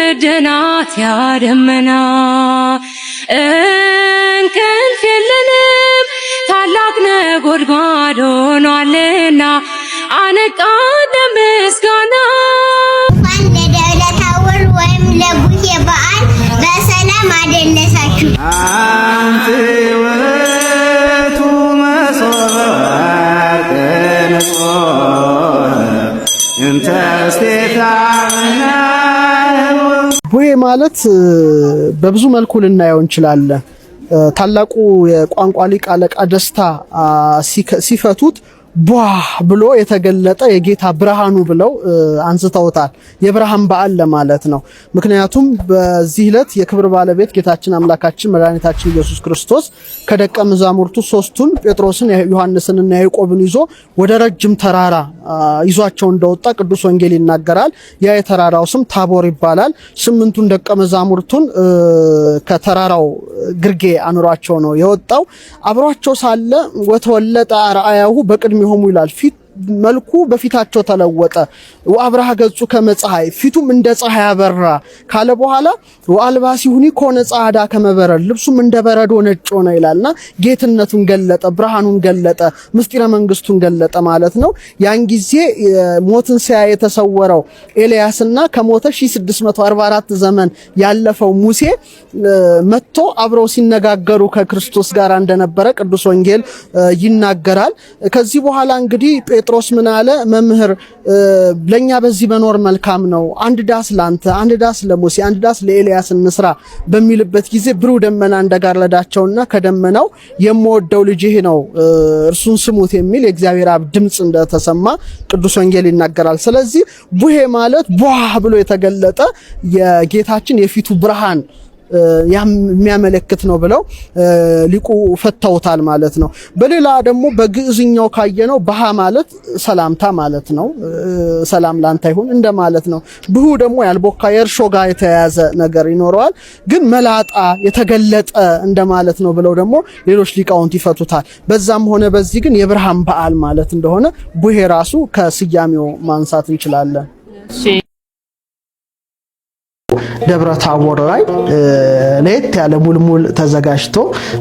ወርደናት ያደመና እንቅልፍ የለንም ታላቅ ነጎድጓድ ሆኗልና አነቃን ለምስጋና ለደብረ ታቦር ወይም ለቡሄ በዓል በሰላም አደረሳችሁ። አንተ ውእቱ መሶበ ወርቅ እንተ ስቴታ ቡሄ ማለት በብዙ መልኩ ልናየው እንችላለን። ታላቁ የቋንቋ ሊቅ አለቃ ደስታ ሲፈቱት ቧ ብሎ የተገለጠ የጌታ ብርሃኑ ብለው አንስተውታል። የብርሃን በዓል ለማለት ነው። ምክንያቱም በዚህ ዕለት የክብር ባለቤት ጌታችን አምላካችን መድኃኒታችን ኢየሱስ ክርስቶስ ከደቀ መዛሙርቱ ሶስቱን ጴጥሮስን፣ ዮሐንስንና ያዕቆብን ይዞ ወደ ረጅም ተራራ ይዟቸው እንደወጣ ቅዱስ ወንጌል ይናገራል። ያ የተራራው ስም ታቦር ይባላል። ስምንቱን ደቀ መዛሙርቱን ከተራራው ግርጌ አኑሯቸው ነው የወጣው። አብሯቸው ሳለ ወተወለጠ አርአያሁ በቅድሚ ሆሙ ይላል። ፊት መልኩ በፊታቸው ተለወጠ። ወአብርሃ ገጹ ከመፀሐይ ፊቱም እንደ ፀሐይ አበራ ካለ በኋላ ወአልባሲሁኒ ኮነ ጻዕዳ ከመበረድ ልብሱም እንደ በረዶ ነጭ ሆነ ይላልና ጌትነቱን ገለጠ፣ ብርሃኑን ገለጠ፣ ምስጢረ መንግስቱን ገለጠ ማለት ነው። ያን ጊዜ ሞትን ሲያይ የተሰወረው ኤልያስና ከሞተ 1644 ዘመን ያለፈው ሙሴ መጥቶ አብረው ሲነጋገሩ ከክርስቶስ ጋር እንደነበረ ቅዱስ ወንጌል ይናገራል። ከዚህ በኋላ እንግዲህ ጴጥሮስ ምን አለ? መምህር ለኛ በዚህ መኖር መልካም ነው። አንድ ዳስ ላንተ፣ አንድ ዳስ ለሙሴ፣ አንድ ዳስ ለኤልያስ እንስራ በሚልበት ጊዜ ብሩህ ደመና እንደጋረዳቸውና ከደመናው የምወደው ልጅ ይሄ ነው እርሱን ስሙት የሚል የእግዚአብሔር አብ ድምጽ እንደተሰማ ቅዱስ ወንጌል ይናገራል። ስለዚህ ቡሄ ማለት ቧ ብሎ የተገለጠ የጌታችን የፊቱ ብርሃን የሚያመለክት ነው ብለው ሊቁ ፈተውታል ማለት ነው። በሌላ ደግሞ በግዕዝኛው ካየነው ባሃ ማለት ሰላምታ ማለት ነው። ሰላም ላንተ ይሁን እንደማለት ነው። ብሁ ደግሞ ያልቦካ የእርሾ ጋር የተያያዘ ነገር ይኖረዋል። ግን መላጣ የተገለጠ እንደማለት ነው ብለው ደግሞ ሌሎች ሊቃውንት ይፈቱታል። በዛም ሆነ በዚህ ግን የብርሃን በዓል ማለት እንደሆነ ቡሄ ራሱ ከስያሜው ማንሳት እንችላለን። ደብረ ታቦር ላይ ለየት ያለ ሙልሙል ተዘጋጅቶ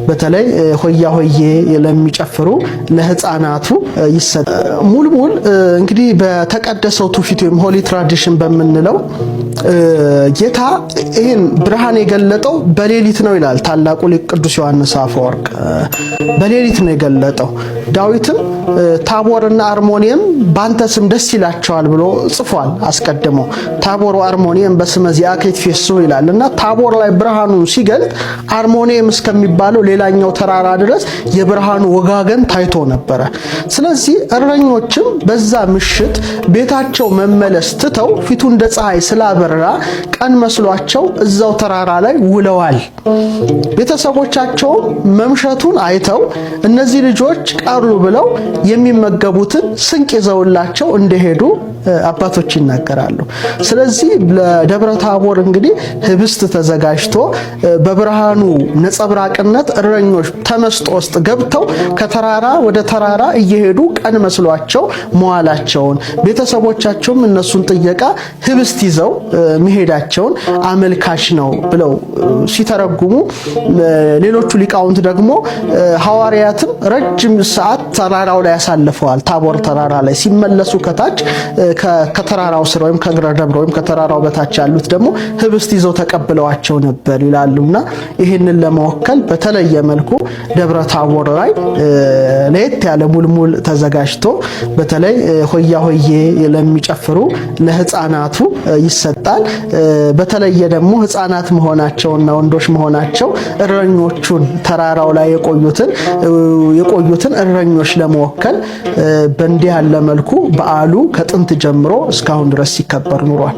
በተለይ ሆያ ሆዬ ለሚጨፍሩ ለህፃናቱ ይሰጥ። ሙልሙል እንግዲህ በተቀደሰው ትውፊት ወይም ሆሊ ትራዲሽን በምንለው ጌታ ይህን ብርሃን የገለጠው በሌሊት ነው ይላል ታላቁ ሊቅ ቅዱስ ዮሐንስ አፈወርቅ። በሌሊት ነው የገለጠው። ዳዊትም ታቦርና አርሞኒየም ባንተ ስም ደስ ይላቸዋል ብሎ ጽፏል አስቀድሞ። ታቦር አርሞኒየም በስመ ዚአከ ይትፌሱ ይላልና ታቦር ላይ ብርሃኑን ሲገልጥ አርሞኒየም እስከሚባለው ሌላኛው ተራራ ድረስ የብርሃኑ ወጋገን ታይቶ ነበረ። ስለዚህ እረኞችም በዛ ምሽት ቤታቸው መመለስ ትተው ፊቱ እንደ ፀሐይ ስላበራ ቀን መስሏቸው እዛው ተራራ ላይ ውለዋል። ቤተሰቦቻቸው መምሸቱን አይተው እነዚህ ልጆች ቀሩ ብለው የሚመገቡትን ስንቅ ይዘውላቸው እንደሄዱ አባቶች ይናገራሉ። ስለዚህ ለደብረ ታቦር እንግዲህ ህብስት ተዘጋጅቶ በብርሃኑ ነጸብራቅነት እረኞች ተመስጦ ውስጥ ገብተው ከተራራ ወደ ተራራ እየሄዱ ቀን መስሏቸው መዋላቸውን ቤተሰቦቻቸውም እነሱን ጥየቃ ህብስት ይዘው መሄዳቸውን አመልካች ነው ብለው ሲተረጉሙ፣ ሌሎቹ ሊቃውንት ደግሞ ሐዋርያትም ረጅም ሰዓት ተራራው ላይ ያሳልፈዋል። ታቦር ተራራ ላይ ሲመለሱ ከታች ከተራራው ስር ወይም ከእግረ ደብረ ወይም ከተራራው በታች ያሉት ደግሞ ህብስት ይዘው ተቀብለዋቸው ነበር ይላሉና ይህንን ለመወከል በተለየ መልኩ ደብረ ታቦር ላይ ለየት ያለ ሙልሙል ተዘጋጅቶ በተለይ ሆያ ሆዬ ለሚጨፍሩ ለህፃናቱ ይሰጣል። በተለየ ደግሞ ህፃናት መሆናቸውና ወንዶች መሆናቸው እረኞቹን ተራራው ላይ የቆዩትን እረኞች ለመወከል በእንዲህ ያለ መልኩ በዓሉ ከጥንት ጀምሮ እስካሁን ድረስ ሲከበር ኑሯል።